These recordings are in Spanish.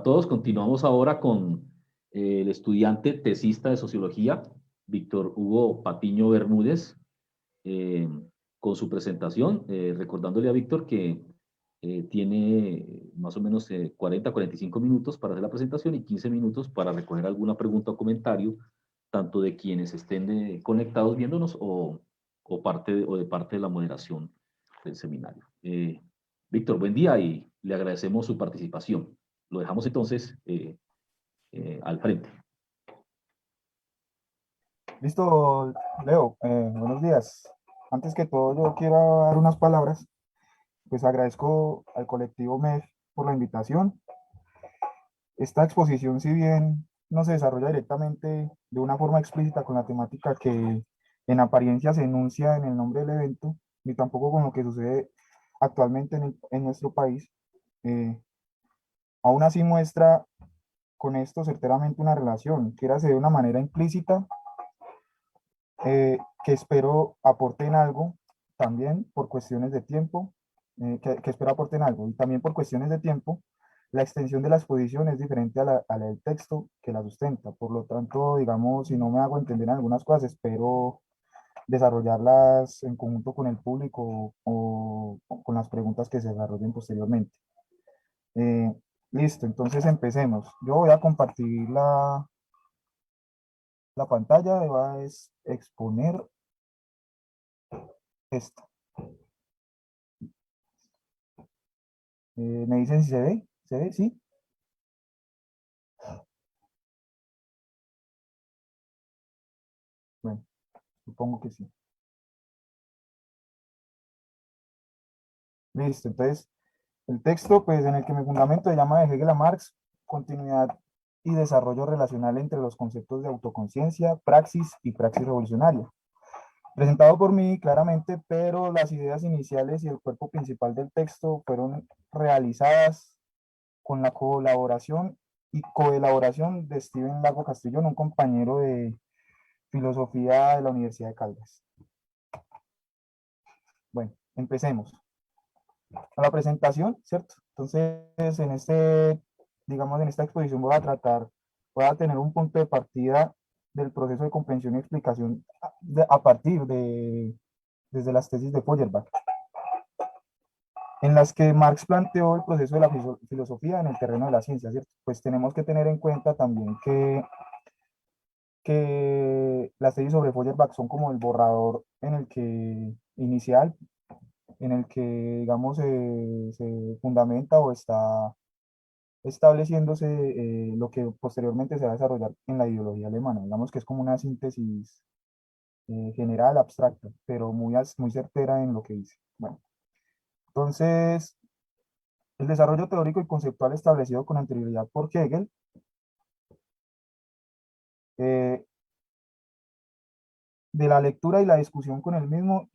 todos. Continuamos ahora con el estudiante tesista de Sociología, Víctor Hugo Patiño Bermúdez, eh, con su presentación, recordándole a Víctor que tiene más o menos 40-45 minutos para hacer la presentación y 15 minutos para recoger alguna pregunta o comentario, tanto de quienes estén conectados viéndonos o de parte de la moderación del seminario. Víctor, buen día y le agradecemos su participación. Lo dejamos entonces al frente. Listo, Leo. Buenos días. Antes que todo, yo quiero dar unas palabras. Pues agradezco al colectivo MEF por la invitación. Esta exposición, si bien no se desarrolla directamente de una forma explícita con la temática que en apariencia se enuncia en el nombre del evento, ni tampoco con lo que sucede actualmente en nuestro país, eh, aún así muestra con esto certeramente una relación, quiera de una manera implícita, que espero aporten algo también por cuestiones de tiempo, que espero aporten algo, y también por cuestiones de tiempo, la extensión de la exposición es diferente a la del texto que la sustenta. Por lo tanto, digamos, si no me hago entender en algunas cosas, espero desarrollarlas en conjunto con el público o con las preguntas que se desarrollen posteriormente. Eh, Listo, entonces empecemos. Yo voy a compartir la pantalla y voy a exponer esto. ¿Me dicen si se ve? ¿Se ve? ¿Sí? Bueno, supongo que sí. Listo, entonces el texto pues, en el que me fundamento se llama De Hegel a Marx, continuidad y desarrollo relacional entre los conceptos de autoconciencia, praxis y praxis revolucionaria. Presentado por mí claramente, pero las ideas iniciales y el cuerpo principal del texto fueron realizadas con la colaboración y coelaboración de Steven Lago Castellón, un compañero de filosofía de la Universidad de Caldas. Bueno, empecemos. A la presentación, ¿cierto? Entonces, digamos, en esta exposición voy a tener un punto de partida del proceso de comprensión y explicación a partir desde las tesis de Feuerbach, en las que Marx planteó el proceso de la filosofía en el terreno de la ciencia, ¿cierto? Pues tenemos que tener en cuenta también que las tesis sobre Feuerbach son como el borrador inicial, en el que, digamos, se fundamenta o está estableciéndose lo que posteriormente se va a desarrollar en la ideología alemana. Digamos que es como una síntesis general, abstracta, pero muy certera en lo que dice. Bueno, entonces, el desarrollo teórico y conceptual establecido con anterioridad por Hegel, eh, de la lectura y la discusión con el mismo,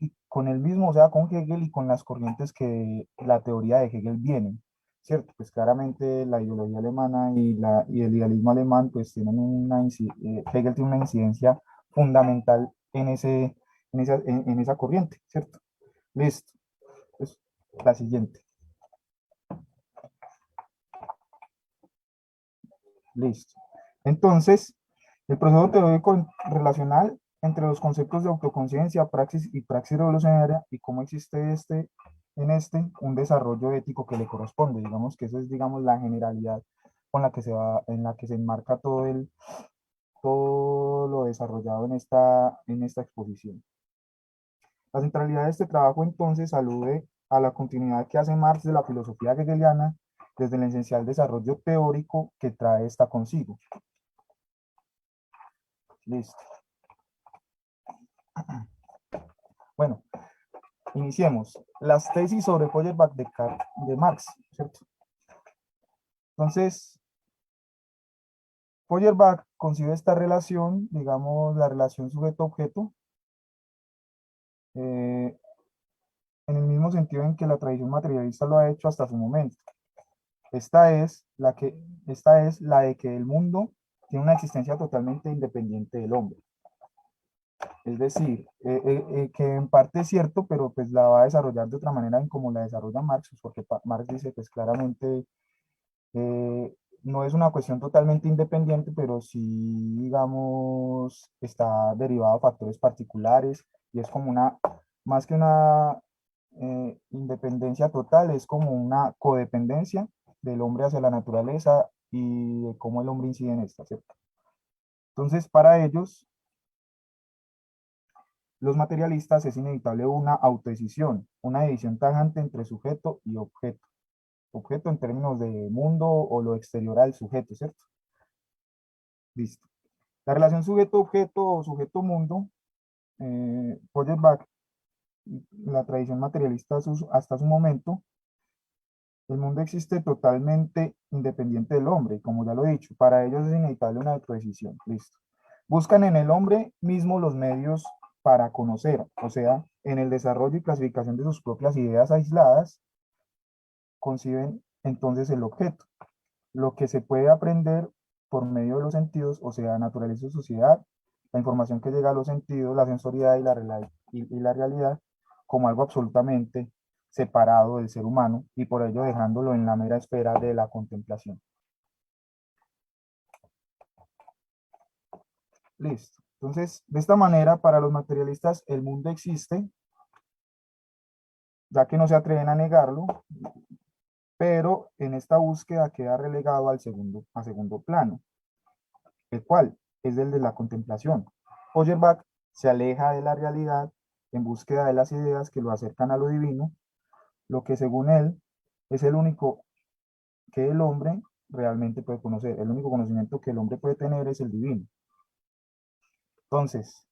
o sea, con Hegel y con las corrientes que la teoría de Hegel viene, ¿cierto? Pues claramente la ideología alemana y el idealismo alemán, pues tienen Hegel tiene una incidencia fundamental en esa corriente, ¿cierto? Listo. Pues, la siguiente. Listo. Entonces, el proceso teórico relacional entre los conceptos de autoconciencia, praxis y praxis revolucionaria y cómo existe un desarrollo ético que le corresponde. Digamos que eso es, digamos, la generalidad con la que en la que se enmarca todo lo desarrollado en esta exposición. La centralidad de este trabajo entonces alude a la continuidad que hace Marx de la filosofía hegeliana desde el esencial desarrollo teórico que trae esta consigo. Listo. Bueno, iniciemos. Las tesis sobre Feuerbach de Marx, ¿cierto? Entonces, Feuerbach concibe esta relación, digamos, la relación sujeto-objeto, en el mismo sentido en que la tradición materialista lo ha hecho hasta su momento. Esta es la de que el mundo tiene una existencia totalmente independiente del hombre. Es decir, que en parte es cierto, pero pues la va a desarrollar de otra manera en como la desarrolla Marx, porque Marx dice pues claramente no es una cuestión totalmente independiente, pero sí, digamos, está derivado de factores particulares y es como una, más que una independencia total, es como una codependencia del hombre hacia la naturaleza y de cómo el hombre incide en esta, ¿cierto? Entonces, para ellos, los materialistas, es inevitable una autodecisión, una división tajante entre sujeto y objeto. Objeto en términos de mundo o lo exterior al sujeto, ¿cierto? Listo. La relación sujeto-objeto o sujeto-mundo, Feuerbach, la tradición materialista hasta su momento, el mundo existe totalmente independiente del hombre, y como ya lo he dicho, para ellos es inevitable una autodecisión. Listo. Buscan en el hombre mismo los medios para conocer, o sea, en el desarrollo y clasificación de sus propias ideas aisladas, conciben entonces el objeto, lo que se puede aprender por medio de los sentidos, o sea, naturaleza y sociedad, la información que llega a los sentidos, la sensorialidad y la realidad, como algo absolutamente separado del ser humano y por ello dejándolo en la mera esfera de la contemplación. Listo. Entonces, de esta manera, para los materialistas, el mundo existe, ya que no se atreven a negarlo, pero en esta búsqueda queda relegado a segundo plano, el cual es el de la contemplación. Feuerbach se aleja de la realidad en búsqueda de las ideas que lo acercan a lo divino, lo que según él es el único que el hombre realmente puede conocer. El único conocimiento que el hombre puede tener es el divino. Entonces,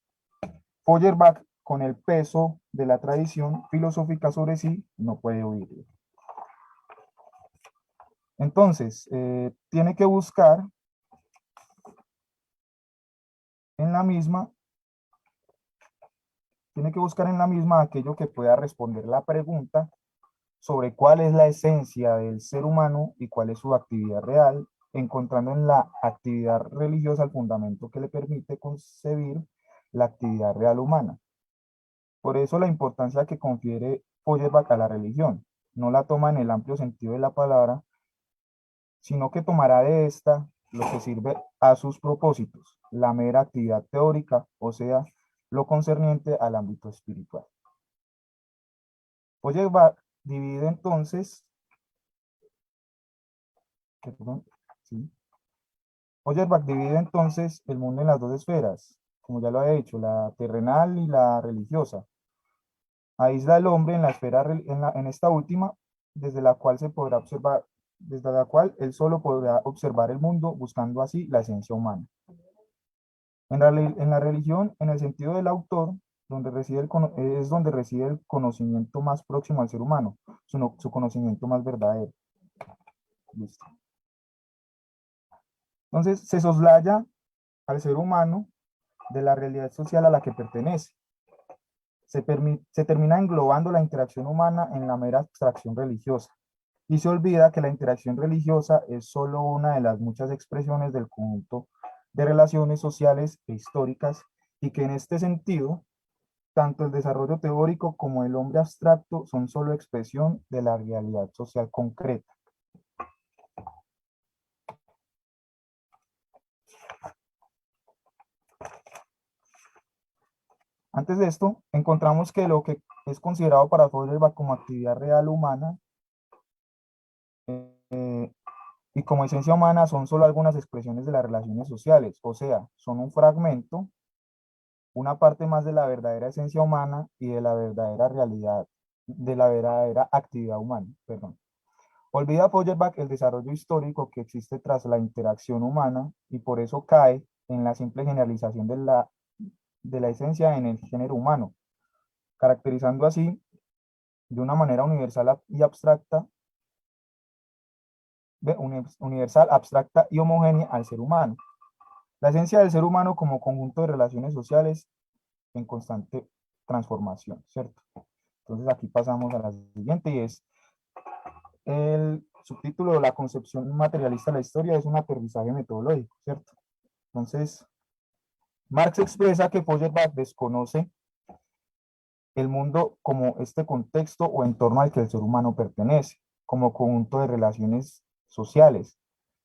Feuerbach, con el peso de la tradición filosófica sobre sí, no puede oírlo. Entonces, tiene que buscar en la misma, aquello que pueda responder la pregunta sobre cuál es la esencia del ser humano y cuál es su actividad real, encontrando en la actividad religiosa el fundamento que le permite concebir la actividad real humana. Por eso la importancia que confiere Feuerbach a la religión. No la toma en el amplio sentido de la palabra, sino que tomará de esta lo que sirve a sus propósitos, la mera actividad teórica, o sea, lo concerniente al ámbito espiritual. Feuerbach divide entonces, perdón, ¿sí? Feuerbach divide entonces el mundo en las dos esferas, como ya lo he dicho, la terrenal y la religiosa. Aísla al hombre en la esfera, en esta última, desde la cual se podrá observar, desde la cual él solo podrá observar el mundo, buscando así la esencia humana. En la religión, en el sentido del autor, es donde reside el conocimiento más próximo al ser humano, su conocimiento más verdadero. Listo. Entonces, se soslaya al ser humano de la realidad social a la que pertenece. Se termina englobando la interacción humana en la mera abstracción religiosa y se olvida que la interacción religiosa es solo una de las muchas expresiones del conjunto de relaciones sociales e históricas y que en este sentido, tanto el desarrollo teórico como el hombre abstracto son solo expresión de la realidad social concreta. Antes de esto, encontramos que lo que es considerado para Feuerbach como actividad real humana eh, y como esencia humana son solo algunas expresiones de las relaciones sociales, o sea, son un fragmento, una parte más de la verdadera esencia humana y de la verdadera realidad, de la verdadera actividad humana, perdón. Olvida Feuerbach el desarrollo histórico que existe tras la interacción humana y por eso cae en la simple generalización de la esencia en el género humano, caracterizando así de una manera universal y abstracta, universal, abstracta y homogénea al ser humano. La esencia del ser humano como conjunto de relaciones sociales en constante transformación, ¿cierto? Entonces aquí pasamos a la siguiente y es el subtítulo de la concepción materialista de la historia es un aterrizaje metodológico, ¿cierto? Entonces, Marx expresa que Feuerbach desconoce el mundo como este contexto o entorno al que el ser humano pertenece, como conjunto de relaciones sociales,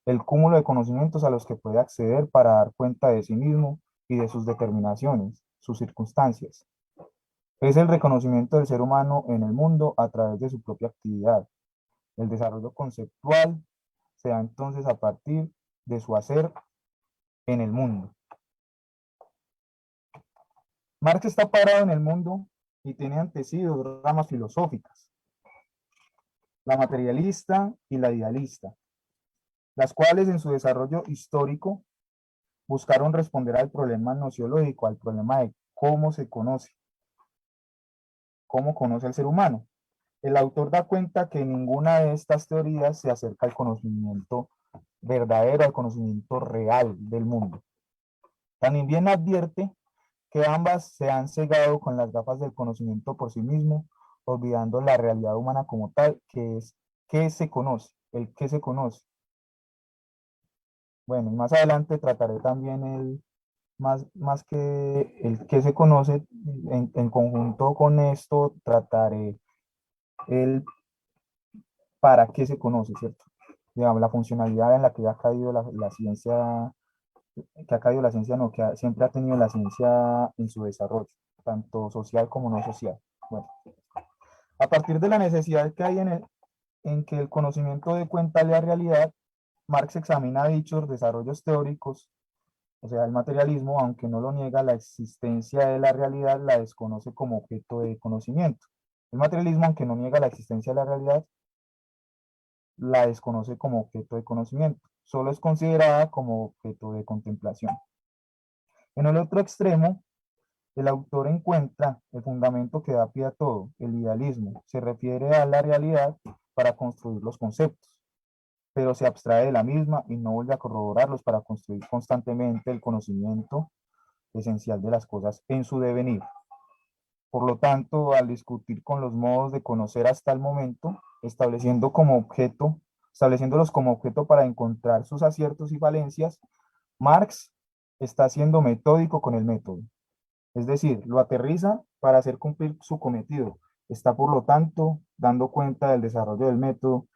el cúmulo de conocimientos a los que puede acceder para dar cuenta de sí mismo y de sus determinaciones, sus circunstancias. Es el reconocimiento del ser humano en el mundo a través de su propia actividad. El desarrollo conceptual se da entonces a partir de su hacer en el mundo. Marx está parado en el mundo y tiene ante sí dos ramas filosóficas, la materialista y la idealista, las cuales en su desarrollo histórico buscaron responder al problema nociológico, al problema de cómo se conoce, cómo conoce el ser humano. El autor da cuenta que ninguna de estas teorías se acerca al conocimiento verdadero, al conocimiento real del mundo. También bien advierte que ambas se han cegado con las gafas del conocimiento por sí mismo, olvidando la realidad humana como tal, que es qué se conoce, el qué se conoce. Bueno, más adelante trataré también más que el qué se conoce, en conjunto con esto trataré el para qué se conoce, ¿cierto? Digamos, la funcionalidad en la que ha caído la ciencia, que ha caído la ciencia, no, siempre ha tenido la ciencia en su desarrollo, tanto social como no social. Bueno, a partir de la necesidad que hay en que el conocimiento dé cuenta de la realidad, Marx examina dichos desarrollos teóricos, o sea, el materialismo, aunque no lo niega, la existencia de la realidad la desconoce como objeto de conocimiento. El materialismo, aunque no niega la existencia de la realidad, la desconoce como objeto de conocimiento, solo es considerada como objeto de contemplación. En el otro extremo, el autor encuentra el fundamento que da pie a todo, el idealismo. Se refiere a la realidad para construir los conceptos, pero se abstrae de la misma y no vuelve a corroborarlos para construir constantemente el conocimiento esencial de las cosas en su devenir. Por lo tanto, al discutir con los modos de conocer hasta el momento, estableciéndolos como objeto para encontrar sus aciertos y falencias, Marx está siendo metódico con el método. Es decir, lo aterriza para hacer cumplir su cometido. Está, por lo tanto, dando cuenta del desarrollo del método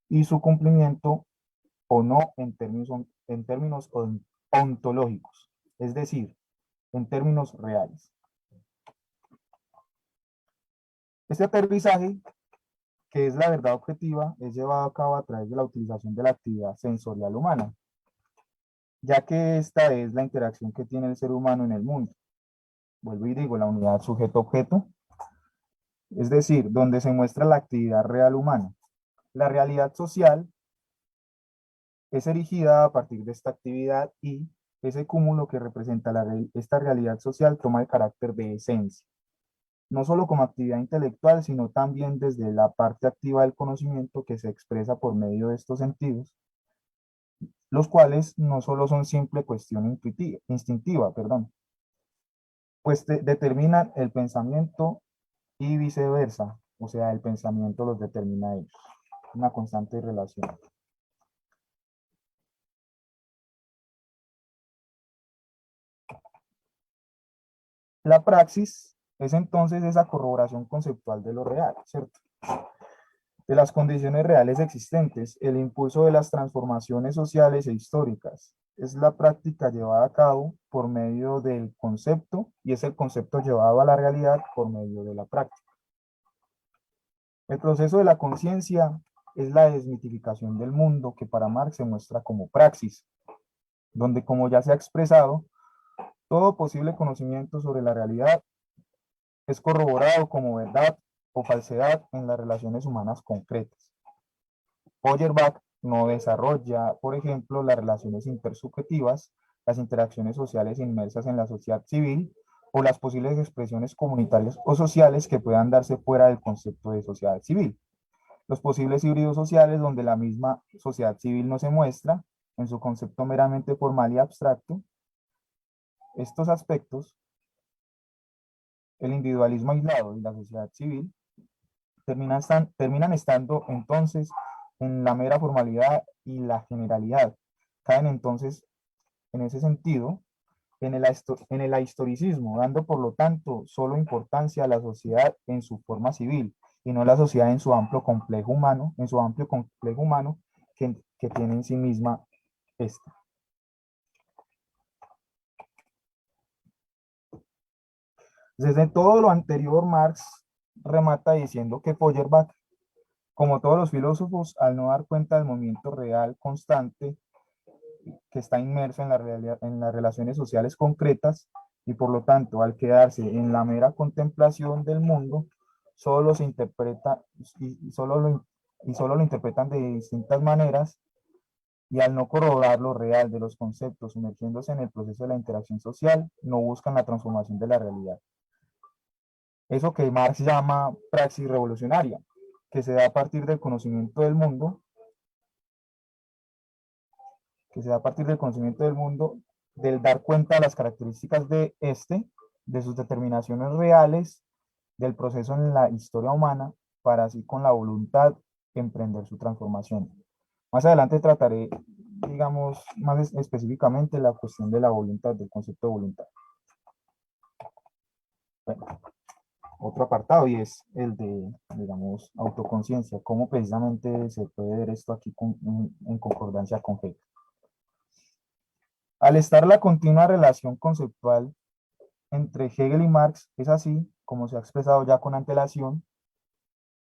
y su cumplimiento o no en términos ontológicos, es decir, en términos reales. Este aterrizaje, que es la verdad objetiva, es llevado a cabo a través de la utilización de la actividad sensorial humana, ya que esta es la interacción que tiene el ser humano en el mundo. Vuelvo y digo, la unidad sujeto-objeto, es decir, donde se muestra la actividad real humana. La realidad social es erigida a partir de esta actividad y ese cúmulo que representa esta realidad social toma el carácter de esencia, no solo como actividad intelectual, sino también desde la parte activa del conocimiento que se expresa por medio de estos sentidos, los cuales no solo son simple cuestión instintiva, pues determinan el pensamiento y viceversa, o sea, el pensamiento los determina a ellos, una constante relación. La praxis es entonces esa corroboración conceptual de lo real, ¿cierto? De las condiciones reales existentes, el impulso de las transformaciones sociales e históricas. Es la práctica llevada a cabo por medio del concepto y es el concepto llevado a la realidad por medio de la práctica. El proceso de la conciencia es la desmitificación del mundo que para Marx se muestra como praxis, donde, como ya se ha expresado, todo posible conocimiento sobre la realidad es corroborado como verdad o falsedad en las relaciones humanas concretas. Feuerbach no desarrolla, por ejemplo, las relaciones intersubjetivas, las interacciones sociales inmersas en la sociedad civil o las posibles expresiones comunitarias o sociales que puedan darse fuera del concepto de sociedad civil. Los posibles híbridos sociales donde la misma sociedad civil no se muestra en su concepto meramente formal y abstracto. Estos aspectos, el individualismo aislado y la sociedad civil, terminan estando entonces en la mera formalidad y la generalidad. Caen entonces, en ese sentido, en el ahistoricismo, dando por lo tanto solo importancia a la sociedad en su forma civil y no la sociedad en su amplio complejo humano, que tiene en sí misma esta. Desde todo lo anterior, Marx remata diciendo que Feuerbach, como todos los filósofos, al no dar cuenta del movimiento real constante que está inmerso en la realidad, en las relaciones sociales concretas, y por lo tanto, al quedarse en la mera contemplación del mundo, solo se interpreta y solo lo interpretan de distintas maneras, y al no corroborar lo real de los conceptos, sumergiéndose en el proceso de la interacción social, no buscan la transformación de la realidad. Eso que Marx llama praxis revolucionaria, que se da a partir del conocimiento del mundo, del dar cuenta de las características de este, de sus determinaciones reales, del proceso en la historia humana, para así con la voluntad emprender su transformación. Más adelante trataré, digamos, más específicamente la cuestión de la voluntad, del concepto de voluntad. Bueno, otro apartado y es el de, digamos, autoconciencia, cómo precisamente se puede ver esto aquí en concordancia con Hegel. Al estar la continua relación conceptual entre Hegel y Marx, es así, como se ha expresado ya con antelación,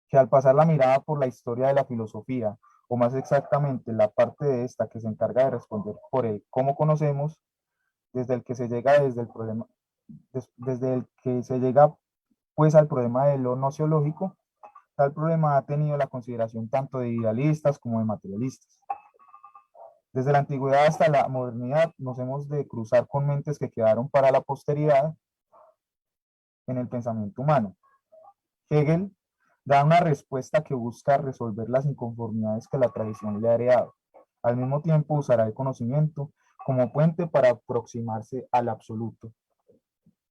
que al pasar la mirada por la historia de la filosofía, o más exactamente la parte de esta que se encarga de responder por el cómo conocemos, desde el que se llega desde el problema, desde el que se llega pues al problema de lo nociológico, tal problema ha tenido la consideración tanto de idealistas como de materialistas. Desde la antigüedad hasta la modernidad nos hemos de cruzar con mentes que quedaron para la posteridad en el pensamiento humano. Hegel da una respuesta que busca resolver las inconformidades que la tradición le ha heredado. Al mismo tiempo usará el conocimiento como puente para aproximarse al absoluto.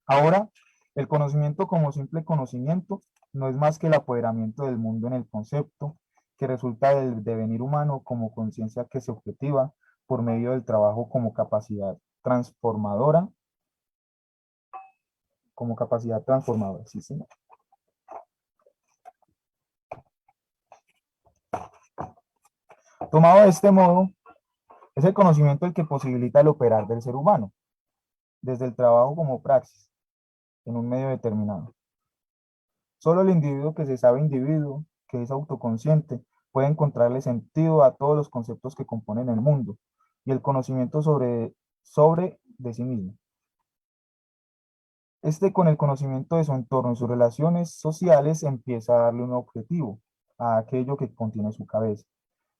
Ahora, el conocimiento como simple conocimiento no es más que el apoderamiento del mundo en el concepto que resulta del devenir humano como conciencia que se objetiva por medio del trabajo como capacidad transformadora, ¿sí, señor? Tomado de este modo, es el conocimiento el que posibilita el operar del ser humano, desde el trabajo como praxis, en un medio determinado. Solo el individuo que se sabe individuo, que es autoconsciente, puede encontrarle sentido a todos los conceptos que componen el mundo y el conocimiento sobre de sí mismo. Este, con el conocimiento de su entorno y sus relaciones sociales, empieza a darle un objetivo a aquello que contiene su cabeza.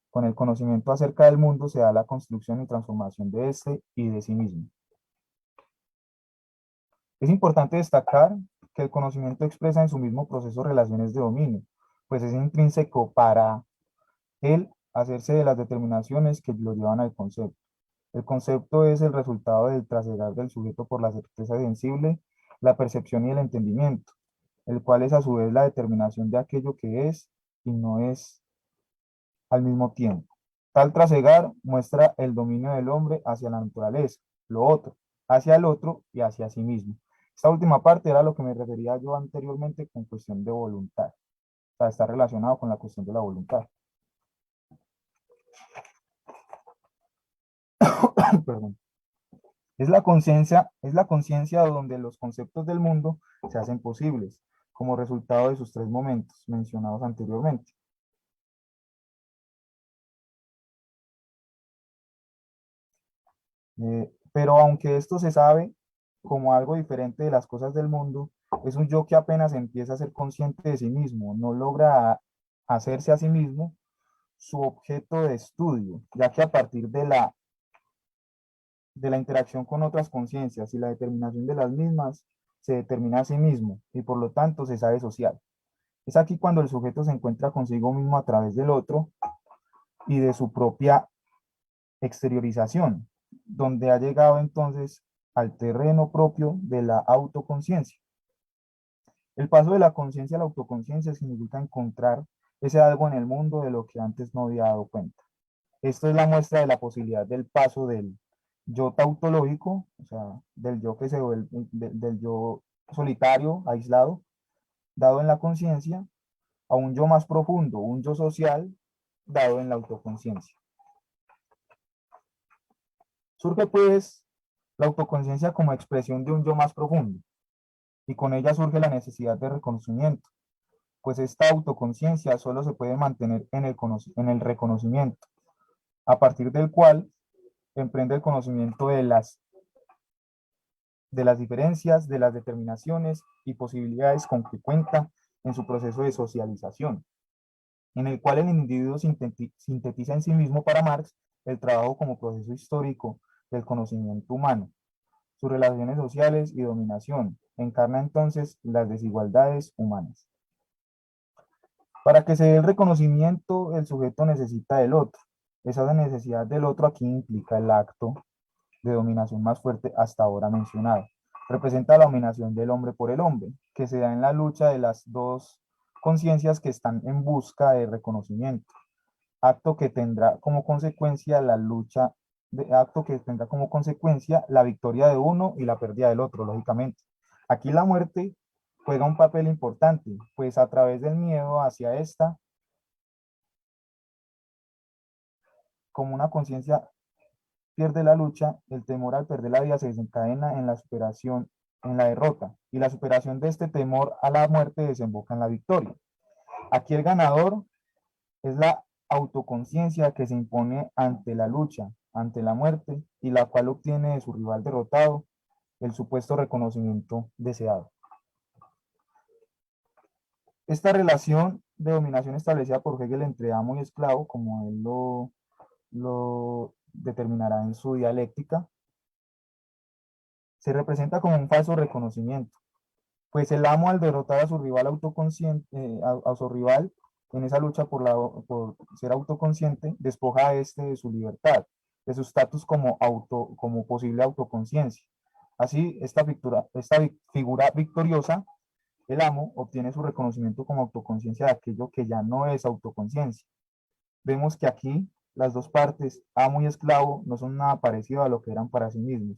Con el conocimiento acerca del mundo se da la construcción y transformación de este y de sí mismo. Es importante destacar que el conocimiento expresa en su mismo proceso relaciones de dominio, pues es intrínseco para él hacerse de las determinaciones que lo llevan al concepto. El concepto es el resultado del trasegar del sujeto por la certeza sensible, la percepción y el entendimiento, el cual es a su vez la determinación de aquello que es y no es al mismo tiempo. Tal trasegar muestra el dominio del hombre hacia la naturaleza, lo otro, hacia el otro y hacia sí mismo. Esta última parte era lo que me refería yo anteriormente con cuestión de voluntad. O sea, está relacionado con la cuestión de la voluntad. Perdón. Es la conciencia donde los conceptos del mundo se hacen posibles, como resultado de sus tres momentos mencionados anteriormente. Pero aunque esto se sabe como algo diferente de las cosas del mundo, es un yo que apenas empieza a ser consciente de sí mismo, no logra hacerse a sí mismo su objeto de estudio, ya que a partir de la interacción con otras conciencias y la determinación de las mismas, se determina a sí mismo y por lo tanto se sabe social. Es aquí cuando el sujeto se encuentra consigo mismo a través del otro y de su propia exteriorización, donde ha llegado entonces al terreno propio de la autoconciencia. El paso de la conciencia a la autoconciencia significa encontrar ese algo en el mundo de lo que antes no había dado cuenta. Esto es la muestra de la posibilidad del paso del yo tautológico, o sea, del yo que se vuelve, del yo solitario, aislado, dado en la conciencia, a un yo más profundo, un yo social, dado en la autoconciencia. Surge pues la autoconciencia como expresión de un yo más profundo, y con ella surge la necesidad de reconocimiento, pues esta autoconciencia solo se puede mantener en el reconocimiento, a partir del cual emprende el conocimiento de las diferencias, de las determinaciones y posibilidades con que cuenta en su proceso de socialización, en el cual el individuo sintetiza en sí mismo para Marx el trabajo como proceso histórico del conocimiento humano, sus relaciones sociales y dominación, encarna entonces las desigualdades humanas. Para que se dé el reconocimiento, el sujeto necesita del otro. Esa necesidad del otro aquí implica el acto de dominación más fuerte hasta ahora mencionado. Representa la dominación del hombre por el hombre, que se da en la lucha de las dos conciencias que están en busca de reconocimiento. Acto que tendrá como consecuencia acto que tendrá como consecuencia la victoria de uno y la pérdida del otro, lógicamente. Aquí la muerte juega un papel importante, pues a través del miedo hacia esta, como una conciencia pierde la lucha, el temor al perder la vida se desencadena en la superación, en la derrota, y la superación de este temor a la muerte desemboca en la victoria. Aquí el ganador es la autoconciencia que se impone ante la lucha, ante la muerte, y la cual obtiene de su rival derrotado el supuesto reconocimiento deseado. Esta relación de dominación establecida por Hegel entre amo y esclavo, como él lo determinará en su dialéctica, se representa como un falso reconocimiento, pues el amo al derrotar a su rival autoconsciente, a su rival en esa lucha por ser autoconsciente, despoja a este de su libertad, de su estatus como posible autoconciencia. Así, esta figura victoriosa, el amo, obtiene su reconocimiento como autoconciencia de aquello que ya no es autoconciencia. Vemos que aquí las dos partes, amo y esclavo, no son nada parecido a lo que eran para sí mismos.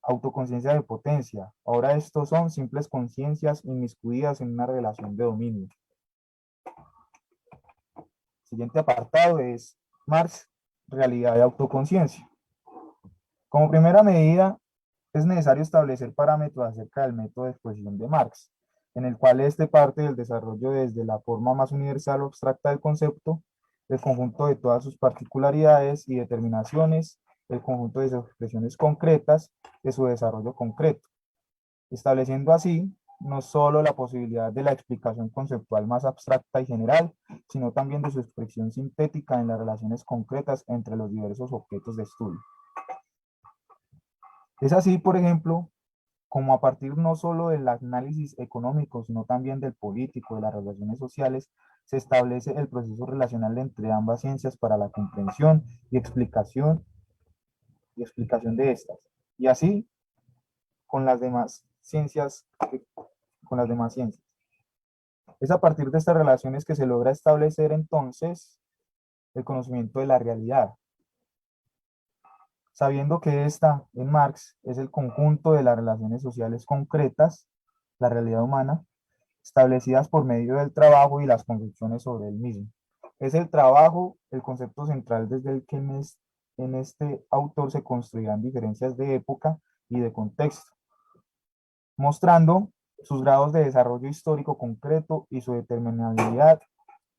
Autoconciencia de potencia. Ahora estos son simples conciencias inmiscuidas en una relación de dominio. Siguiente apartado es Marx, realidad de autoconciencia. Como primera medida, es necesario establecer parámetros acerca del método de exposición de Marx, en el cual este parte del desarrollo desde la forma más universal o abstracta del concepto, el conjunto de todas sus particularidades y determinaciones, el conjunto de sus expresiones concretas, de su desarrollo concreto, estableciendo así no solo la posibilidad de la explicación conceptual más abstracta y general, sino también de su expresión sintética en las relaciones concretas entre los diversos objetos de estudio. Es así, por ejemplo, como a partir no solo del análisis económico, sino también del político, de las relaciones sociales, se establece el proceso relacional entre ambas ciencias para la comprensión y explicación de estas. Y así con las demás ciencias, con las demás ciencias. Es a partir de estas relaciones que se logra establecer entonces el conocimiento de la realidad, sabiendo que esta, en Marx, es el conjunto de las relaciones sociales concretas, la realidad humana, establecidas por medio del trabajo y las concepciones sobre el mismo. Es el trabajo el concepto central desde el que en este autor se construirán diferencias de época y de contexto, mostrando sus grados de desarrollo histórico concreto y su determinabilidad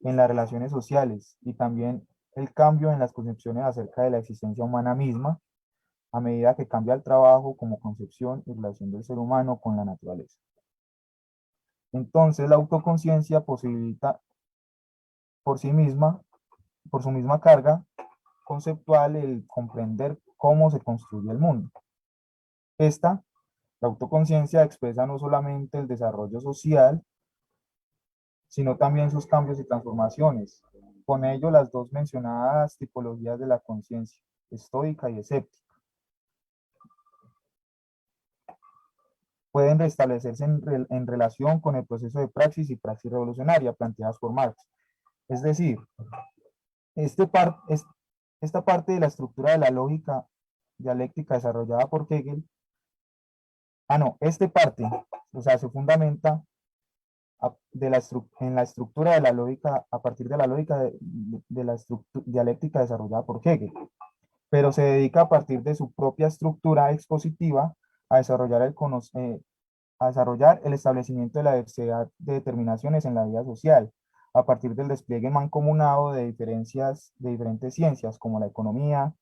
en las relaciones sociales, y también el cambio en las concepciones acerca de la existencia humana misma, a medida que cambia el trabajo como concepción y relación del ser humano con la naturaleza. Entonces, la autoconciencia posibilita por sí misma, por su misma carga conceptual, el comprender cómo se construye el mundo. Esta, la autoconciencia, expresa no solamente el desarrollo social, sino también sus cambios y transformaciones. Con ello, las dos mencionadas tipologías de la conciencia, estoica y escéptica, pueden restablecerse en relación con el proceso de praxis y praxis revolucionaria planteadas por Marx. Es decir, este par, es, esta parte de la estructura de la lógica dialéctica desarrollada por Hegel, este parte, o sea, se fundamenta en la estructura de la lógica, a partir de la lógica de la dialéctica desarrollada por Hegel. pero se dedica a partir de su propia estructura expositiva a desarrollar a desarrollar el establecimiento de la diversidad de determinaciones en la vida social, a partir del despliegue mancomunado de de diferentes ciencias como la economía,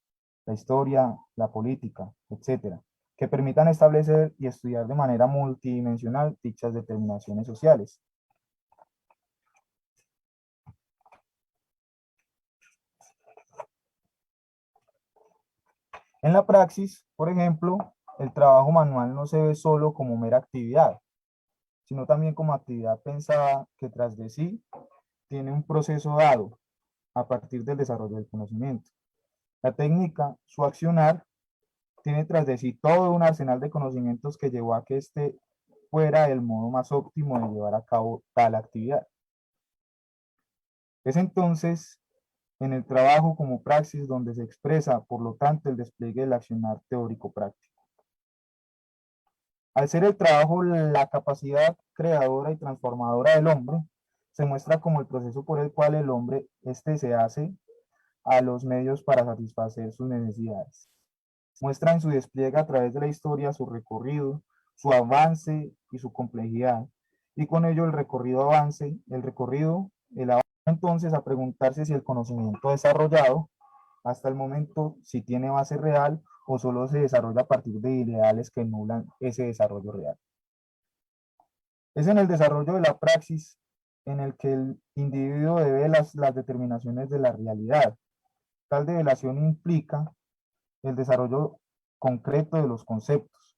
la historia, la política, etcétera, que permitan establecer y estudiar de manera multidimensional dichas determinaciones sociales. En la praxis, por ejemplo, el trabajo manual no se ve solo como mera actividad, sino también como actividad pensada que tras de sí tiene un proceso dado a partir del desarrollo del conocimiento. La técnica, su accionar, tiene tras de sí todo un arsenal de conocimientos que llevó a que éste fuera el modo más óptimo de llevar a cabo tal actividad. Es entonces en el trabajo como praxis donde se expresa, por lo tanto, el despliegue del accionar teórico práctico. Al ser el trabajo la capacidad creadora y transformadora del hombre, se muestra como el proceso por el cual el hombre se hace a los medios para satisfacer sus necesidades. Muestra en su despliegue a través de la historia su recorrido, su avance y su complejidad. Y con ello el avance entonces a preguntarse si el conocimiento desarrollado hasta el momento si tiene base real o solo se desarrolla a partir de ideales que anulan ese desarrollo real. Es en el desarrollo de la praxis en el que el individuo debe las determinaciones de la realidad. Tal develación implica el desarrollo concreto de los conceptos.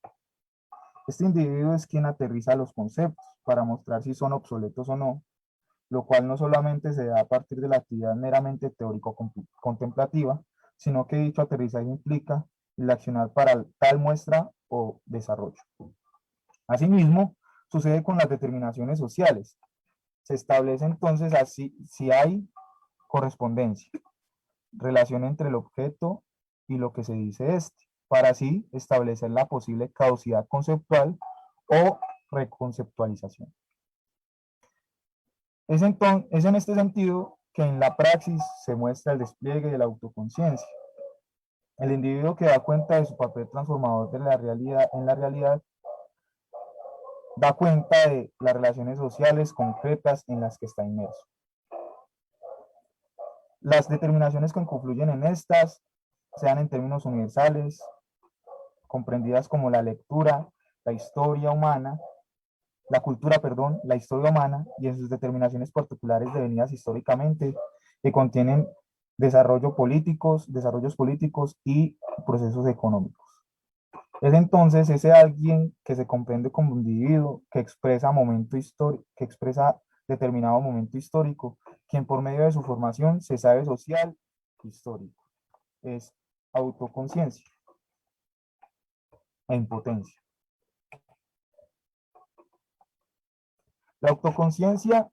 Este individuo es quien aterriza los conceptos para mostrar si son obsoletos o no, lo cual no solamente se da a partir de la actividad meramente teórico-contemplativa, sino que dicho aterrizaje implica el accionar para tal muestra o desarrollo. Asimismo, sucede con las determinaciones sociales. Se establece entonces así si hay correspondencia, relación entre el objeto y lo que se dice para así establecer la posible causidad conceptual o reconceptualización. Es en este sentido que en la praxis se muestra el despliegue de la autoconciencia. El individuo que da cuenta de su papel transformador de la realidad, en la realidad da cuenta de las relaciones sociales concretas en las que está inmerso. Las determinaciones que confluyen en estas sean en términos universales, comprendidas como la lectura, la historia humana, la cultura, perdón, la historia humana y en sus determinaciones particulares devenidas históricamente, que contienen desarrollos políticos y procesos económicos. Es entonces ese alguien que se comprende como individuo, que expresa determinado momento histórico, quien por medio de su formación se sabe social, histórico. Es autoconciencia e impotencia. La autoconciencia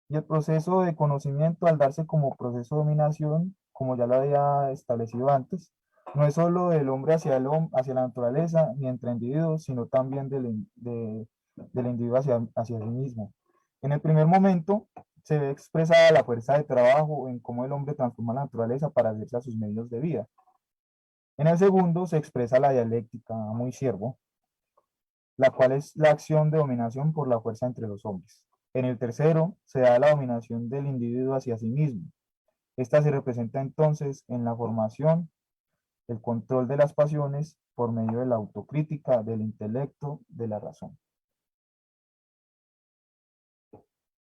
y el proceso de conocimiento al darse como proceso de dominación, como ya lo había establecido antes, no es solo del hombre hacia la naturaleza ni entre individuos, sino también del individuo hacia sí mismo. En el primer momento se ve expresada la fuerza de trabajo en cómo el hombre transforma la naturaleza para hacerse a sus medios de vida. En el segundo se expresa la dialéctica muy siervo, la cual es la acción de dominación por la fuerza entre los hombres. En el tercero se da la dominación del individuo hacia sí mismo. Esta se representa entonces en la formación, el control de las pasiones por medio de la autocrítica, del intelecto, de la razón.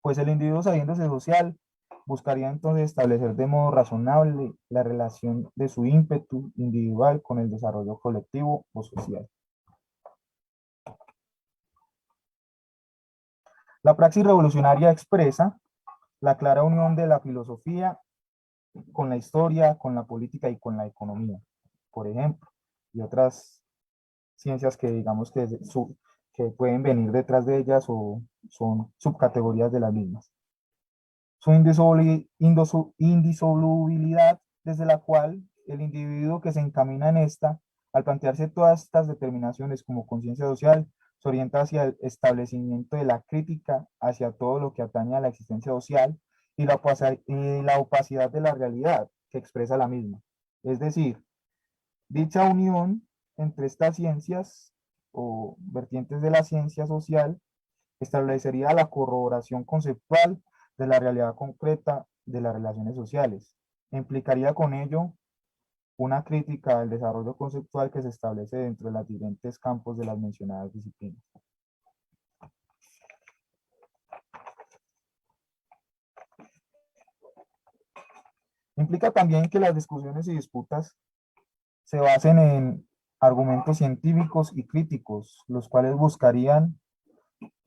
Pues el individuo sabiéndose social buscaría entonces establecer de modo razonable la relación de su ímpetu individual con el desarrollo colectivo o social. La praxis revolucionaria expresa la clara unión de la filosofía con la historia, con la política y con la economía, por ejemplo, y otras ciencias que digamos que pueden venir detrás de ellas o son subcategorías de las mismas. Su indisolubilidad desde la cual el individuo que se encamina en esta, al plantearse todas estas determinaciones como conciencia social, se orienta hacia el establecimiento de la crítica hacia todo lo que atañe a la existencia social y la opacidad de la realidad que expresa la misma. Es decir, Dicha unión entre estas ciencias o vertientes de la ciencia social establecería la corroboración conceptual de la realidad concreta de las relaciones sociales. Implicaría con ello una crítica al desarrollo conceptual que se establece dentro de los diferentes campos de las mencionadas disciplinas. Implica también que las discusiones y disputas se basen en argumentos científicos y críticos, los cuales buscarían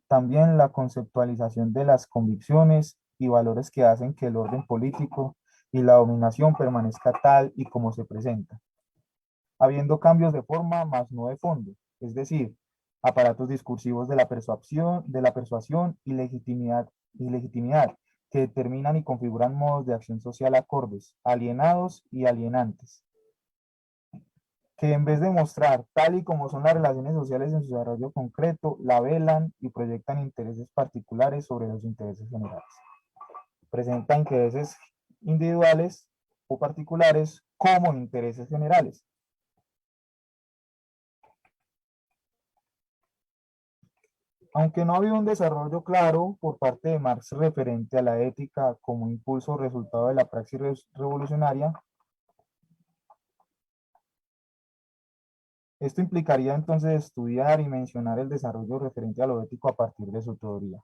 también la conceptualización de las convicciones y valores que hacen que el orden político y la dominación permanezca tal y como se presenta, habiendo cambios de forma, más no de fondo, es decir, aparatos discursivos de la persuasión y legitimidad que determinan y configuran modos de acción social acordes, alienados y alienantes, que en vez de mostrar tal y como son las relaciones sociales en su desarrollo concreto, la velan y proyectan intereses particulares sobre los intereses generales. Presenta intereses individuales o particulares como intereses generales. Aunque no había un desarrollo claro por parte de Marx referente a la ética como impulso o resultado de la praxis revolucionaria, esto implicaría entonces estudiar y mencionar el desarrollo referente a lo ético a partir de su teoría.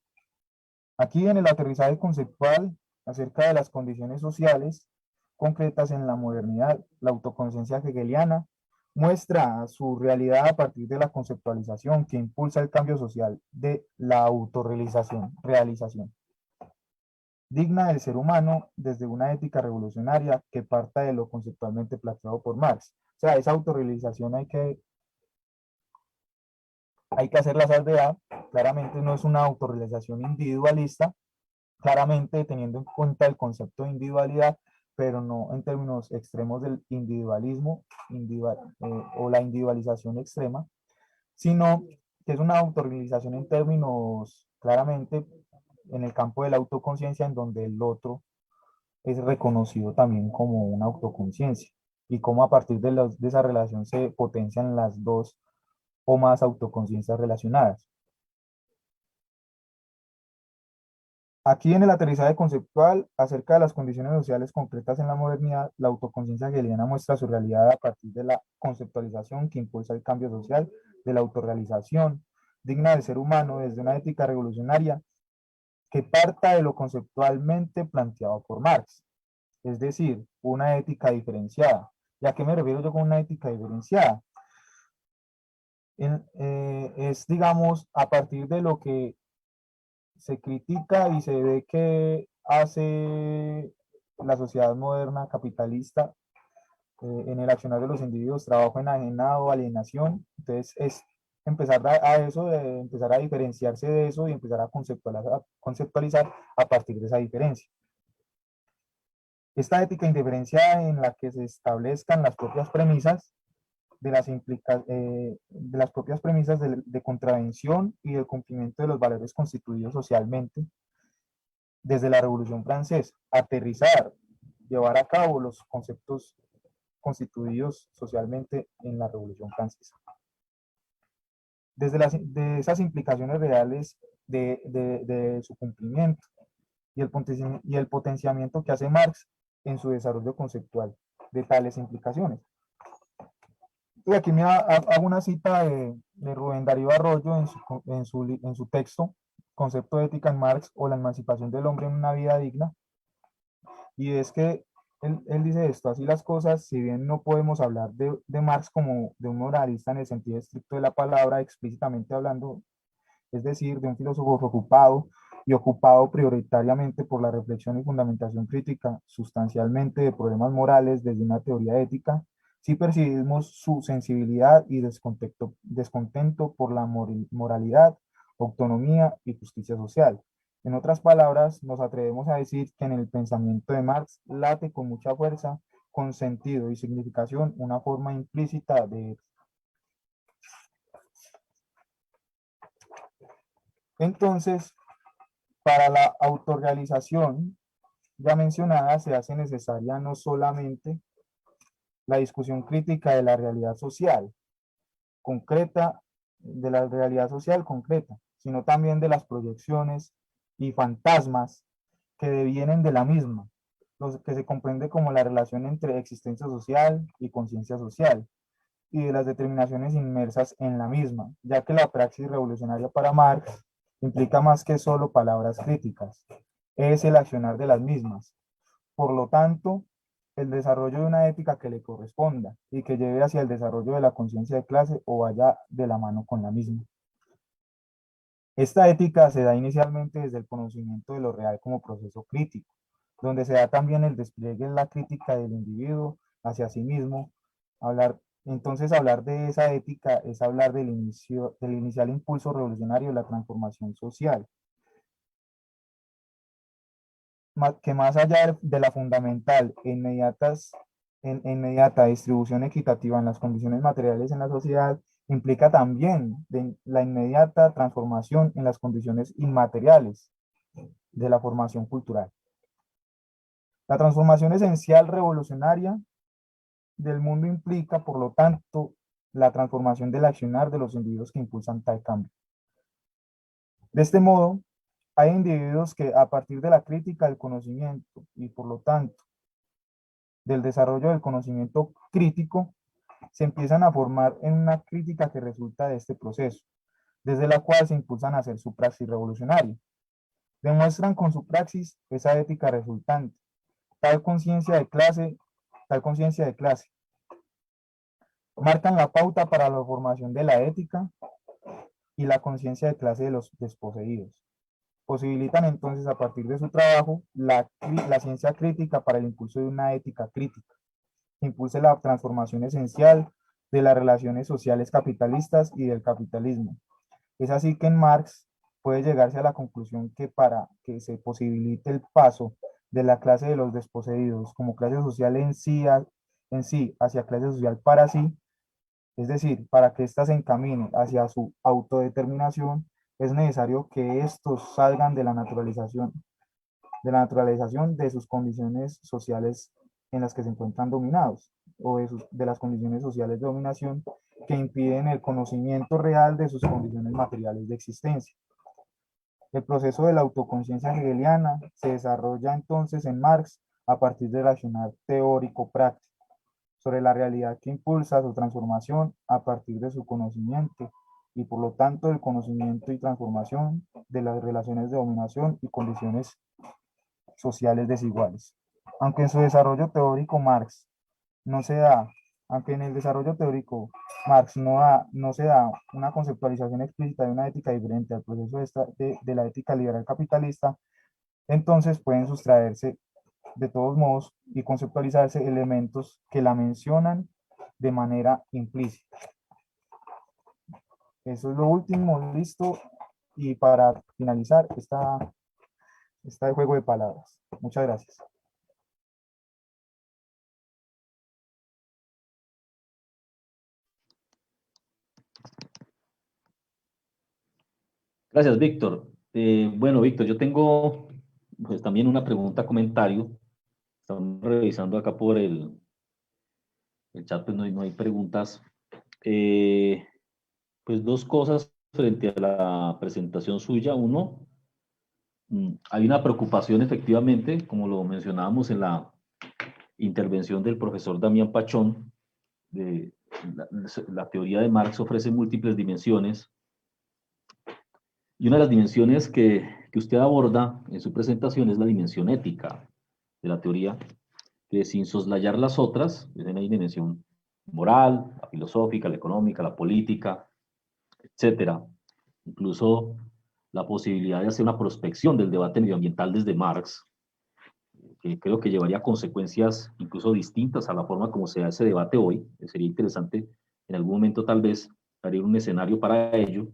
Aquí en el aterrizaje conceptual acerca de las condiciones sociales concretas en la modernidad, la autoconciencia hegeliana muestra su realidad a partir de la conceptualización que impulsa el cambio social de la autorrealización, digna del ser humano desde una ética revolucionaria que parta de lo conceptualmente planteado por Marx. O sea, esa autorrealización hay que hacer la salvedad, claramente no es una autorrealización individualista, claramente teniendo en cuenta el concepto de individualidad, pero no en términos extremos del individualismo o la individualización extrema, sino que es una autorrealización en términos claramente en el campo de la autoconciencia, en donde el otro es reconocido también como una autoconciencia y cómo a partir de esa relación se potencian las dos o más autoconciencias relacionadas. Aquí en el aterrizaje conceptual acerca de las condiciones sociales concretas en la modernidad, la autoconciencia hegeliana muestra su realidad a partir de la conceptualización que impulsa el cambio social, de la autorrealización digna del ser humano desde una ética revolucionaria que parta de lo conceptualmente planteado por Marx, es decir, una ética diferenciada. ¿Y a qué me refiero yo con una ética diferenciada? Es, digamos, a partir de lo que se critica y se ve que hace la sociedad moderna capitalista en el accionar de los individuos, trabajo enajenado, alienación. Entonces es empezar a eso, empezar a diferenciarse de eso y empezar a conceptualizar a partir de esa diferencia. Esta ética indiferenciada en la que se establezcan las propias premisas de las propias premisas de contravención y del cumplimiento de los valores constituidos socialmente desde la Revolución Francesa, aterrizar, llevar a cabo los conceptos constituidos socialmente en la Revolución Francesa. Desde de esas implicaciones reales de su cumplimiento y el potenciamiento que hace Marx en su desarrollo conceptual de tales implicaciones. Y aquí me hago una cita de Rubén Darío Arroyo en su texto, Concepto de ética en Marx o la emancipación del hombre en una vida digna, y es que él dice esto, así las cosas, si bien no podemos hablar de Marx como de un moralista en el sentido estricto de la palabra, explícitamente hablando, es decir, de un filósofo ocupado y ocupado prioritariamente por la reflexión y fundamentación crítica sustancialmente de problemas morales desde una teoría ética, sí percibimos su sensibilidad y descontento por la moralidad, autonomía y justicia social. En otras palabras, nos atrevemos a decir que en el pensamiento de Marx late con mucha fuerza, con sentido y significación, una forma implícita de... Entonces, para la autorrealización ya mencionada se hace necesaria no solamente la discusión crítica de la realidad social concreta, sino también de las proyecciones y fantasmas que devienen de la misma, lo que se comprende como la relación entre existencia social y conciencia social, y de las determinaciones inmersas en la misma, ya que la praxis revolucionaria para Marx implica más que solo palabras críticas, es el accionar de las mismas. Por lo tanto, el desarrollo de una ética que le corresponda y que lleve hacia el desarrollo de la conciencia de clase o vaya de la mano con la misma. Esta ética se da inicialmente desde el conocimiento de lo real como proceso crítico, donde se da también el despliegue en la crítica del individuo hacia sí mismo. Entonces, hablar de esa ética es hablar del inicial impulso revolucionario de la transformación social, que más allá de la fundamental e inmediata distribución equitativa en las condiciones materiales en la sociedad, implica también la inmediata transformación en las condiciones inmateriales de la formación cultural. La transformación esencial revolucionaria del mundo implica, por lo tanto, la transformación del accionar de los individuos que impulsan tal cambio. De este modo, hay individuos que a partir de la crítica del conocimiento y por lo tanto del desarrollo del conocimiento crítico, se empiezan a formar en una crítica que resulta de este proceso, desde la cual se impulsan a hacer su praxis revolucionaria. Demuestran con su praxis esa ética resultante, tal conciencia de clase, marcan la pauta para la formación de la ética y la conciencia de clase de los desposeídos. Posibilitan entonces a partir de su trabajo la ciencia crítica para el impulso de una ética crítica, que impulse la transformación esencial de las relaciones sociales capitalistas y del capitalismo. Es así que en Marx puede llegarse a la conclusión que para que se posibilite el paso de la clase de los desposeídos como clase social en sí hacia clase social para sí, es decir, para que ésta se encamine hacia su autodeterminación, es necesario que estos salgan de la naturalización de sus condiciones sociales en las que se encuentran dominados, o de las condiciones sociales de dominación que impiden el conocimiento real de sus condiciones materiales de existencia. El proceso de la autoconciencia hegeliana se desarrolla entonces en Marx a partir del accionar teórico-práctico sobre la realidad que impulsa su transformación a partir de su conocimiento y por lo tanto el conocimiento y transformación de las relaciones de dominación y condiciones sociales desiguales. Aunque en su desarrollo teórico Marx no se da, aunque en el desarrollo teórico Marx no se da una conceptualización explícita de una ética diferente al proceso de la ética liberal capitalista, entonces pueden sustraerse de todos modos y conceptualizarse elementos que la mencionan de manera implícita. Eso es lo último, listo. Y para finalizar este juego de palabras. Muchas gracias. Gracias, Víctor. Bueno, Víctor, yo tengo pues también una pregunta, comentario. Estamos revisando acá por el chat, pues no hay preguntas. Pues dos cosas frente a la presentación suya. Uno, hay una preocupación efectivamente, como lo mencionábamos en la intervención del profesor Damián Pachón, de la teoría de Marx ofrece múltiples dimensiones. Y una de las dimensiones que usted aborda en su presentación es la dimensión ética de la teoría, que sin soslayar las otras, es una dimensión moral, la filosófica, la económica, la política, etcétera. Incluso la posibilidad de hacer una prospección del debate medioambiental desde Marx, que creo que llevaría a consecuencias incluso distintas a la forma como se da ese debate hoy. Sería interesante en algún momento tal vez abrir un escenario para ello.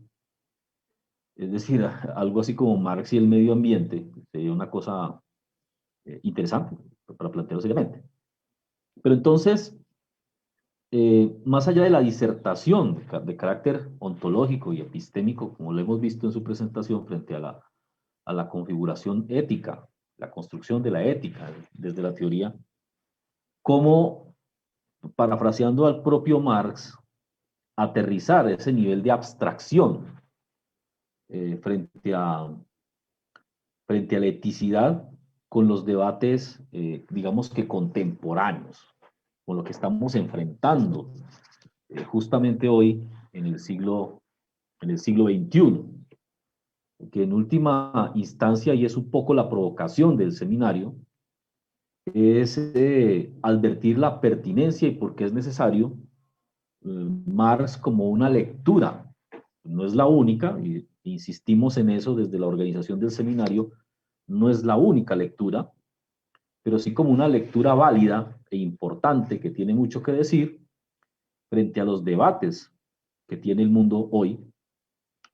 Es decir, algo así como Marx y el medio ambiente, sería una cosa interesante para plantearlo seriamente. Pero entonces, más allá de la disertación de carácter ontológico y epistémico, como lo hemos visto en su presentación frente a la configuración ética, la construcción de la ética desde la teoría, ¿cómo parafraseando al propio Marx, aterrizar ese nivel de abstracción frente frente a la eticidad con los debates, digamos que contemporáneos, con lo que estamos enfrentando justamente hoy en el siglo XXI, que en última instancia, y es un poco la provocación del seminario, es advertir la pertinencia y por qué es necesario Marx como una lectura. No es la única, y insistimos en eso desde la organización del seminario, no es la única lectura, pero sí como una lectura válida e importante que tiene mucho que decir frente a los debates que tiene el mundo hoy,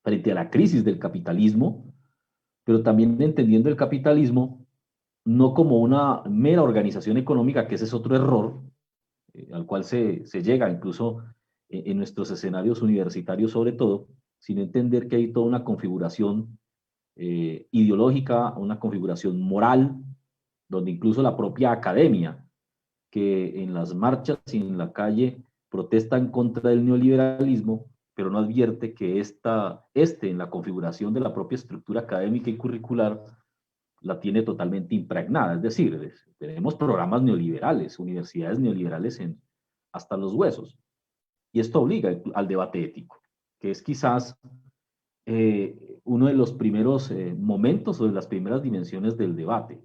frente a la crisis del capitalismo, pero también entendiendo el capitalismo no como una mera organización económica, que ese es otro error al cual se llega incluso en nuestros escenarios universitarios sobre todo, sin entender que hay toda una configuración ideológica, una configuración moral, donde incluso la propia academia, que en las marchas y en la calle protesta en contra del neoliberalismo, pero no advierte que en la configuración de la propia estructura académica y curricular, la tiene totalmente impregnada. Es decir, tenemos programas neoliberales, universidades neoliberales hasta los huesos. Y esto obliga al debate ético, que es quizás uno de los primeros momentos o de las primeras dimensiones del debate.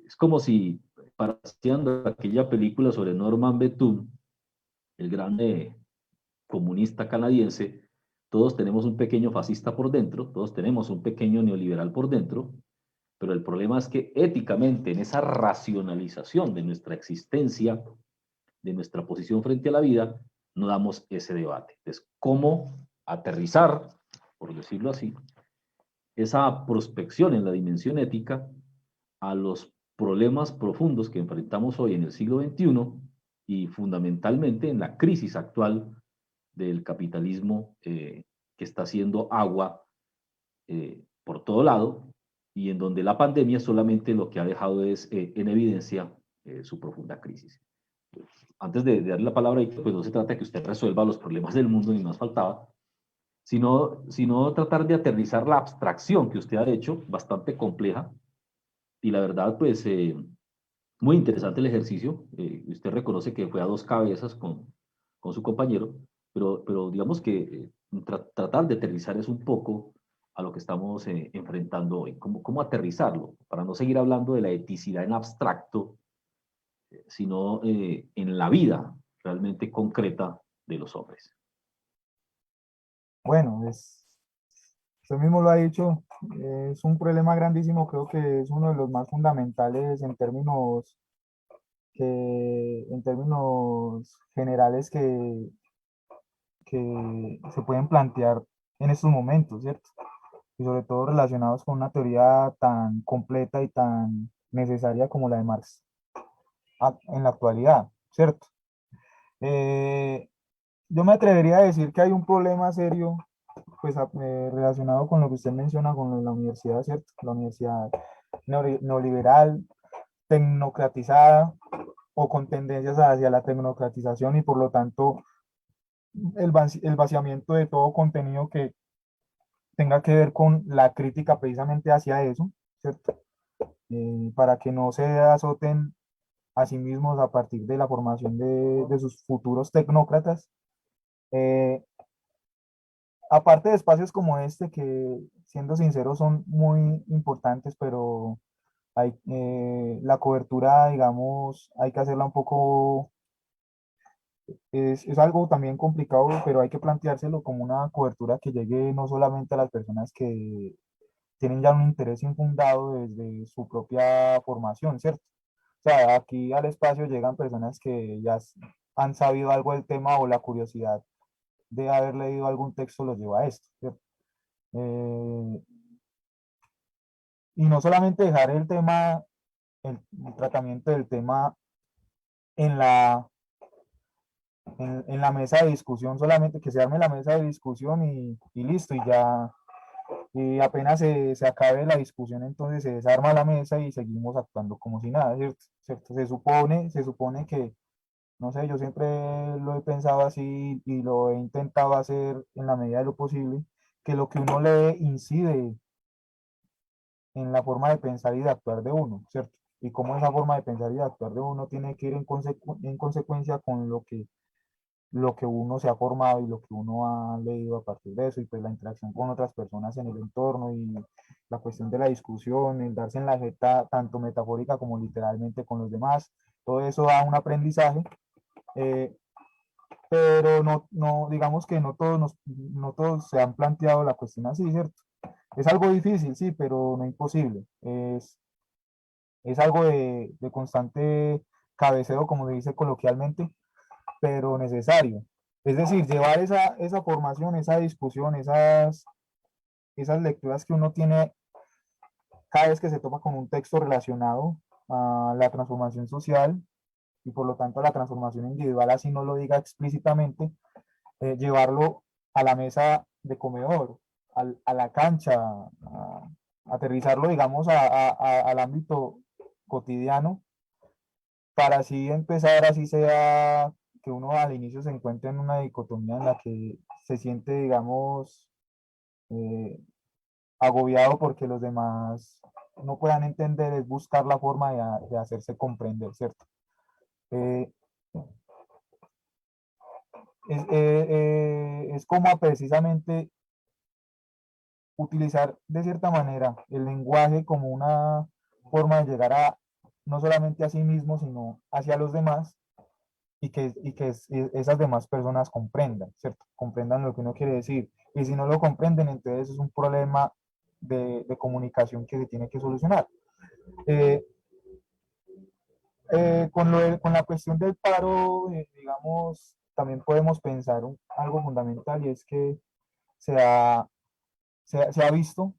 Es como si, parafraseando aquella película sobre Norman Bethune, el gran comunista canadiense, todos tenemos un pequeño fascista por dentro, todos tenemos un pequeño neoliberal por dentro, pero el problema es que éticamente, en esa racionalización de nuestra existencia, de nuestra posición frente a la vida, no damos ese debate. Entonces, ¿cómo aterrizar, por decirlo así, esa prospección en la dimensión ética a los problemas profundos que enfrentamos hoy en el siglo XXI y fundamentalmente en la crisis actual del capitalismo que está haciendo agua por todo lado y en donde la pandemia solamente lo que ha dejado es en evidencia su profunda crisis? Antes de darle la palabra, pues no se trata de que usted resuelva los problemas del mundo, ni más faltaba, sino tratar de aterrizar la abstracción que usted ha hecho, bastante compleja, y la verdad, pues, muy interesante el ejercicio. Usted reconoce que fue a dos cabezas con su compañero, pero digamos que tratar de aterrizar es un poco a lo que estamos enfrentando hoy. ¿Cómo aterrizarlo? Para no seguir hablando de la eticidad en abstracto, sino en la vida realmente concreta de los hombres. Bueno, usted mismo lo ha dicho, es un problema grandísimo, creo que es uno de los más fundamentales en términos generales que se pueden plantear en estos momentos, ¿cierto? Y sobre todo relacionados con una teoría tan completa y tan necesaria como la de Marx en la actualidad, ¿cierto? Eh, yo me atrevería a decir que hay un problema serio pues relacionado con lo que usted menciona con lo de la universidad, ¿cierto? La universidad neoliberal, tecnocratizada o con tendencias hacia la tecnocratización y por lo tanto el vaciamiento de todo contenido que tenga que ver con la crítica precisamente hacia eso, ¿cierto? Para que no se azoten a sí mismos a partir de la formación de sus futuros tecnócratas. Eh, Aparte de espacios como este, que siendo sinceros son muy importantes, pero la cobertura, digamos, hay que hacerla un poco, es algo también complicado, pero hay que planteárselo como una cobertura que llegue no solamente a las personas que tienen ya un interés infundado desde su propia formación, ¿cierto? O sea, aquí al espacio llegan personas que ya han sabido algo del tema o la curiosidad de haber leído algún texto los lleva a esto, ¿cierto? Eh, y no solamente dejar el tema, el tratamiento del tema en en la mesa de discusión, solamente que se arme la mesa de discusión y listo, y ya, y apenas se acabe la discusión, entonces se desarma la mesa y seguimos actuando como si nada, ¿cierto? ¿Cierto? Se supone que No sé, yo siempre lo he pensado así y lo he intentado hacer en la medida de lo posible, que lo que uno lee incide en la forma de pensar y de actuar de uno, ¿cierto? Y cómo esa forma de pensar y de actuar de uno tiene que ir en consecuencia con lo que uno se ha formado y lo que uno ha leído a partir de eso, y pues la interacción con otras personas en el entorno y la cuestión de la discusión, el darse en la jeta tanto metafórica como literalmente con los demás, todo eso da un aprendizaje, eh, pero no, digamos que no todos se han planteado la cuestión así, ¿cierto? Es algo difícil, sí, pero no imposible. Es algo de constante cabeceo, como se dice coloquialmente, pero necesario. Es decir, llevar esa formación, esa discusión, esas lecturas que uno tiene cada vez que se toma con un texto relacionado a la transformación social y por lo tanto a la transformación individual, así no lo diga explícitamente, llevarlo a la mesa de comedor, a la cancha, aterrizarlo, digamos, al ámbito cotidiano, para así empezar, así sea que uno al inicio se encuentre en una dicotomía en la que se siente, digamos, eh, agobiado porque los demás no puedan entender, es buscar la forma de hacerse comprender, ¿cierto? Eh, es como precisamente utilizar de cierta manera el lenguaje como una forma de llegar a no solamente a sí mismo, sino hacia los demás, esas demás personas comprendan, ¿cierto? Comprendan lo que uno quiere decir. Y si no lo comprenden, entonces es un problema de comunicación que se tiene que solucionar. Eh, con la cuestión del paro, digamos, también podemos pensar algo fundamental, y es que se ha, se ha visto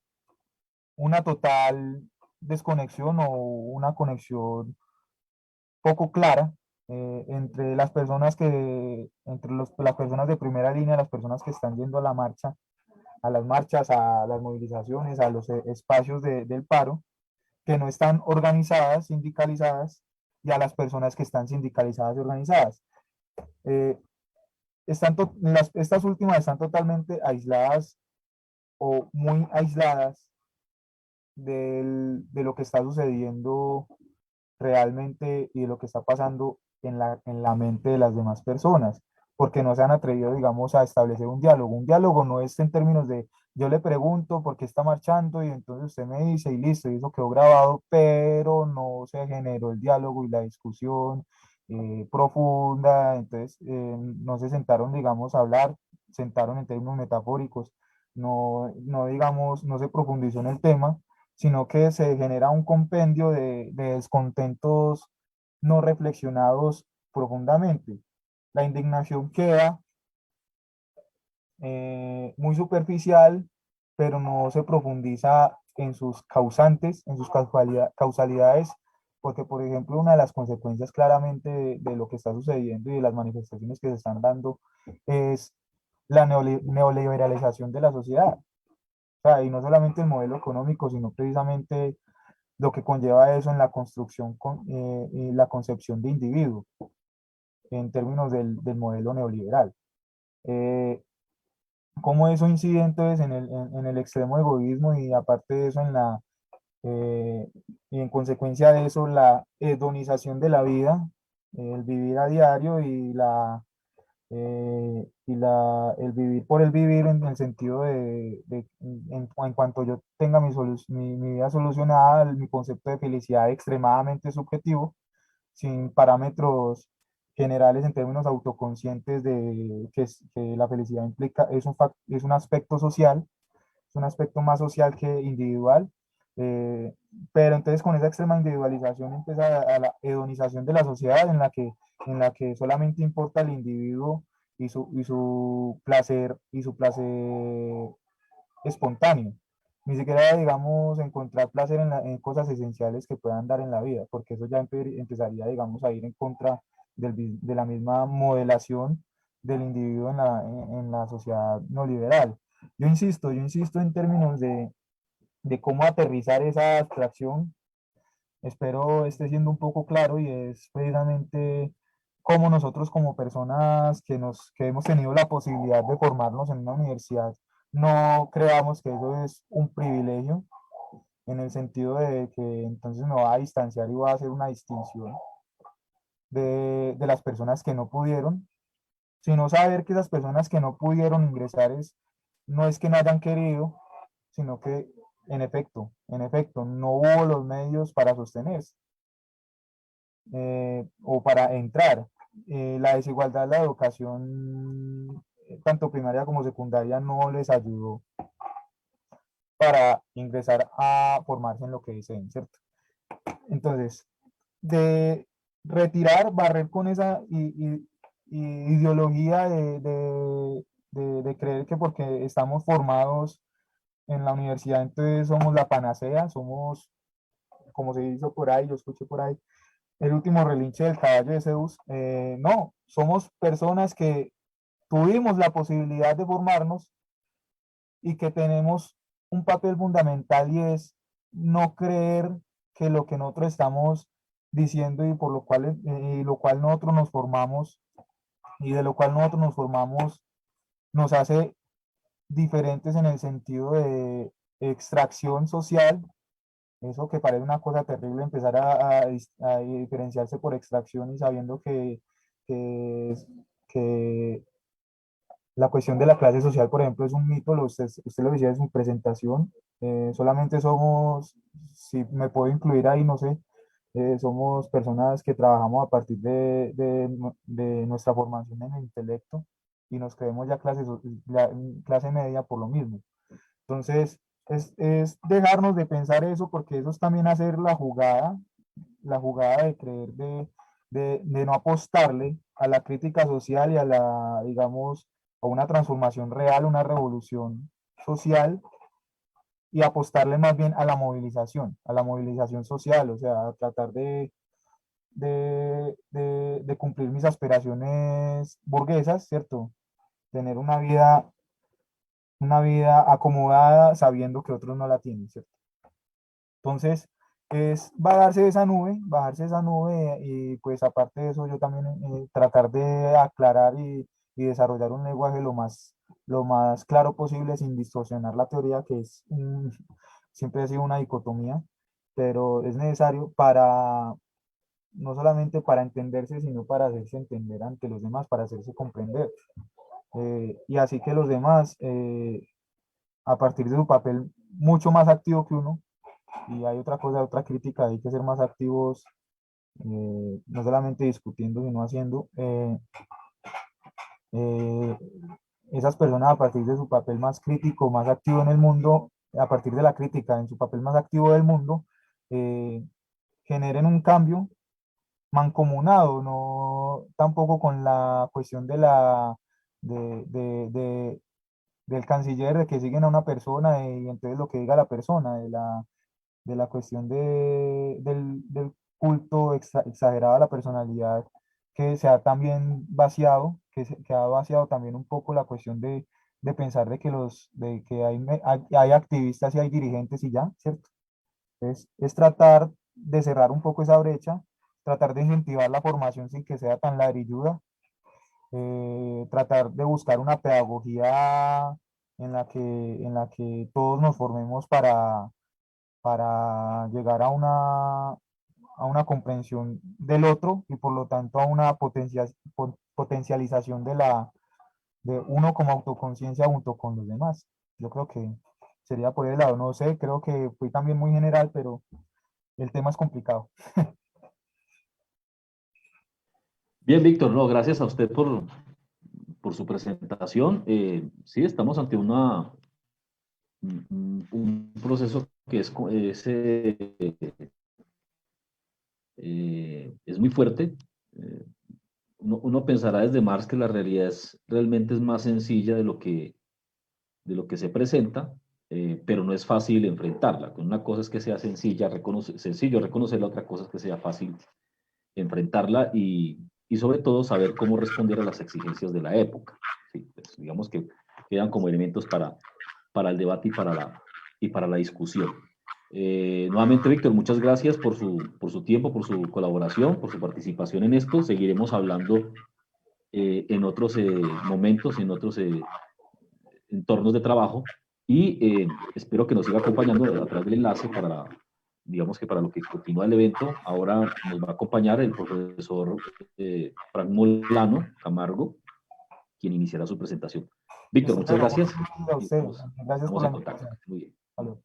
una total desconexión o una conexión poco clara, entre las personas las personas de primera línea, las personas que están yendo a la marcha, a las marchas, a las movilizaciones, a los espacios del paro, que no están organizadas, sindicalizadas, y a las personas que están sindicalizadas y organizadas. Eh, estas últimas están totalmente aisladas o muy aisladas de lo que está sucediendo realmente y de lo que está pasando en la mente de las demás personas, porque no se han atrevido, digamos, a establecer un diálogo. Un diálogo no es en términos de yo le pregunto por qué está marchando y entonces usted me dice y listo, y eso quedó grabado, pero no se generó el diálogo y la discusión profunda, entonces no se sentaron, digamos, a hablar, sentaron en términos metafóricos, digamos, no se profundizó en el tema, sino que se genera un compendio de descontentos no reflexionados profundamente. La indignación queda muy superficial, pero no se profundiza en sus causantes, en sus causalidades, porque, por ejemplo, una de las consecuencias claramente de lo que está sucediendo y de las manifestaciones que se están dando es la neoliberalización de la sociedad. O sea, y no solamente el modelo económico, sino precisamente lo que conlleva eso en la construcción y la concepción de individuo en términos del modelo neoliberal. Eh, ¿Cómo eso incide entonces en el extremo egoísmo y aparte de eso eh, y en consecuencia de eso la hedonización de la vida, el vivir a diario el vivir por el vivir en el sentido en cuanto yo tenga mi vida solucionada, mi concepto de felicidad extremadamente subjetivo, sin parámetros generales en términos autoconscientes que la felicidad implica, es un aspecto social, es un aspecto más social que individual, eh, pero entonces con esa extrema individualización empieza a la hedonización de la sociedad en la que solamente importa el individuo y su placer espontáneo. Ni siquiera, digamos, encontrar placer en cosas esenciales que puedan dar en la vida, porque eso ya empezaría, digamos, a ir en contra de la misma modelación del individuo en la sociedad no liberal. Yo insisto en términos de cómo aterrizar esa abstracción. Espero esté siendo un poco claro y es precisamente cómo nosotros como personas que hemos tenido la posibilidad de formarnos en una universidad, no creamos que eso es un privilegio, en el sentido de que entonces me va a distanciar y va a hacer una distinción de las personas que no pudieron, sino saber que esas personas que no pudieron ingresar no es que no hayan querido, sino que en efecto, no hubo los medios para sostenerse o para entrar. La desigualdad de la educación, tanto primaria como secundaria, no les ayudó para ingresar a formarse en lo que deseen, ¿cierto? Entonces, de retirar, barrer con esa ideología de creer que porque estamos formados en la universidad, entonces somos la panacea, somos, como se hizo por ahí, yo escuché por ahí, el último relinche del caballo de Zeus. No, somos personas que tuvimos la posibilidad de formarnos y que tenemos un papel fundamental y es no creer que lo que nosotros estamos diciendo y por lo cual nosotros nos formamos y de lo cual nosotros nos formamos nos hace diferentes en el sentido de extracción social, eso que parece una cosa terrible, empezar a diferenciarse por extracción y sabiendo que, que la cuestión de la clase social, por ejemplo, es un mito, usted lo decía en su presentación, solamente somos, si me puedo incluir ahí, no sé, somos personas que trabajamos a partir de nuestra formación en el intelecto y nos creemos ya clase media por lo mismo. Entonces, es dejarnos de pensar eso porque eso es también hacer la jugada de creer de no apostarle a la crítica social y a la, digamos, a una transformación real, una revolución social y apostarle más bien a la movilización social, o sea, a tratar de cumplir mis aspiraciones burguesas, ¿cierto? Tener una vida acomodada sabiendo que otros no la tienen, ¿cierto? Entonces, es bajarse de esa nube y pues aparte de eso yo también tratar de aclarar y desarrollar un lenguaje lo más claro posible sin distorsionar la teoría que siempre ha sido una dicotomía, pero es necesario para, no solamente para entenderse, sino para hacerse entender ante los demás, para hacerse comprender. Y así que los demás, a partir de su papel mucho más activo que uno, y hay otra cosa, otra crítica, hay que ser más activos, no solamente discutiendo, sino haciendo. Eh, Esas personas a partir de su papel más crítico, más activo en el mundo, a partir de la crítica, en su papel más activo del mundo, eh, generen un cambio mancomunado, no tampoco con la cuestión de, del canciller, de que siguen a una persona y entonces lo que diga la persona, de la cuestión del culto exagerado a la personalidad que se ha también vaciado, que ha vaciado también un poco la cuestión de pensar de que hay activistas y hay dirigentes y ya, ¿cierto? Es tratar de cerrar un poco esa brecha, tratar de incentivar la formación sin que sea tan ladrilluda, tratar de buscar una pedagogía en la que todos nos formemos para llegar a una comprensión del otro y por lo tanto a una potencialización de uno como autoconciencia junto con los demás. Yo creo que sería por el lado, no sé, creo que fui también muy general, pero el tema es complicado. Bien, Víctor, no, gracias a usted por su presentación. Sí, estamos ante un proceso que es muy fuerte. Eh, uno pensará desde Marx que la realidad realmente es más sencilla de lo que se presenta, pero no es fácil enfrentarla. Una cosa es que sea sencillo reconocerla, otra cosa es que sea fácil enfrentarla y sobre todo saber cómo responder a las exigencias de la época. Sí, pues, digamos que quedan como elementos para el debate y para la discusión. Nuevamente, Víctor, muchas gracias por su tiempo, por su colaboración, por su participación en esto. Seguiremos hablando en otros momentos, en otros entornos de trabajo y espero que nos siga acompañando a través del enlace para, digamos que para lo que continúa el evento. Ahora nos va a acompañar el profesor Frank Molano Camargo, quien iniciará su presentación. Víctor, Listo, muchas Leo, gracias muy bien a y usted. Gracias por estamos la en contacto. invitación. Muy bien. Hasta luego.